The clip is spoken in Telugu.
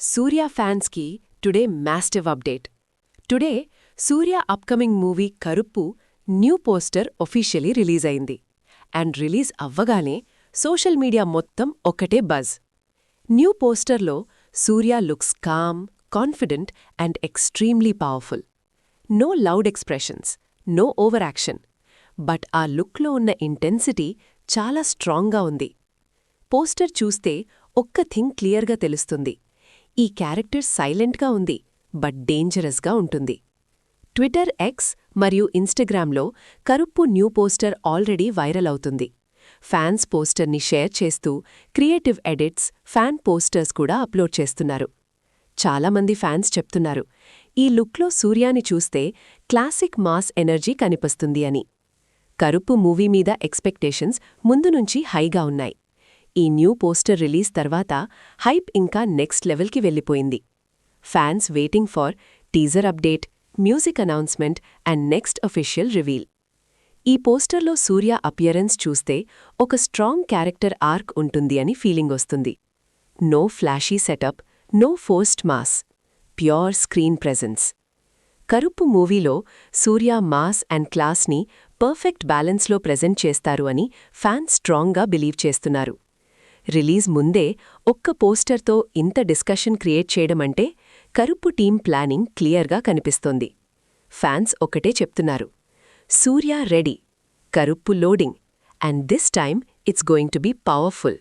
Surya fans ki today massive update. Today, Surya upcoming movie Karuppu new poster officially release అయింది. And release అవ్వగానే సోషల్ మీడియా మొత్తం ఒకటే బజ్. న్యూ పోస్టర్లో Surya looks calm, confident and extremely powerful. No loud expressions, no over action. But ఆ లుక్లో ఉన్న ఇంటెన్సిటీ చాలా స్ట్రాంగ్గా ఉంది. పోస్టర్ చూస్తే ఒక్క థింగ్ క్లియర్గా తెలుస్తుంది. ఈ క్యారెక్టర్ సైలెంట్గా ఉంది, బట్ డేంజరస్గా ఉంటుంది. ట్విట్టర్ ఎక్స్ మరియు ఇన్స్టాగ్రామ్లో Karuppu new poster already viral అవుతుంది. ఫ్యాన్స్ పోస్టర్ని షేర్ చేస్తూ క్రియేటివ్ ఎడిట్స్, ఫ్యాన్ పోస్టర్స్ కూడా అప్లోడ్ చేస్తున్నారు. చాలామంది ఫ్యాన్స్ చెప్తున్నారు, ఈ లుక్లో సూర్యాని చూస్తే క్లాసిక్ మాస్ ఎనర్జీ కనిపిస్తుంది అని. కరుప్పు మూవీ మీద ఎక్స్పెక్టేషన్స్ ముందు నుంచి హైగా ఉన్నాయి. ఈ న్యూ పోస్టర్ రిలీజ్ తర్వాత హైప్ ఇంకా నెక్స్ట్ లెవెల్కి వెళ్ళిపోయింది. Fans waiting for teaser update, music announcement and next official reveal. ఈ పోస్టర్లో సూర్య అపియరెన్స్ చూస్తే ఒక స్ట్రాంగ్ క్యారెక్టర్ ఆర్క్ ఉంటుంది అని ఫీలింగ్ వస్తుంది. No flashy setup, no forced mass, pure screen presence. Karuppu మూవీలో సూర్య మాస్ అండ్ క్లాస్ని పర్ఫెక్ట్ బ్యాలెన్స్లో ప్రెజెంట్ చేస్తారు అని ఫ్యాన్స్ స్ట్రాంగ్గా బిలీవ్ చేస్తున్నారు. రిలీజ్ ముందే ఒక్క పోస్టర్తో ఇంత డిస్కషన్ క్రియేట్ చేయడమంటే కరుప్పు టీం ప్లానింగ్ క్లియర్గా కనిపిస్తోంది. ఫ్యాన్స్ ఒకటే చెప్తున్నారు, Surya ready, Karuppu loading, and this time it's going to be powerful.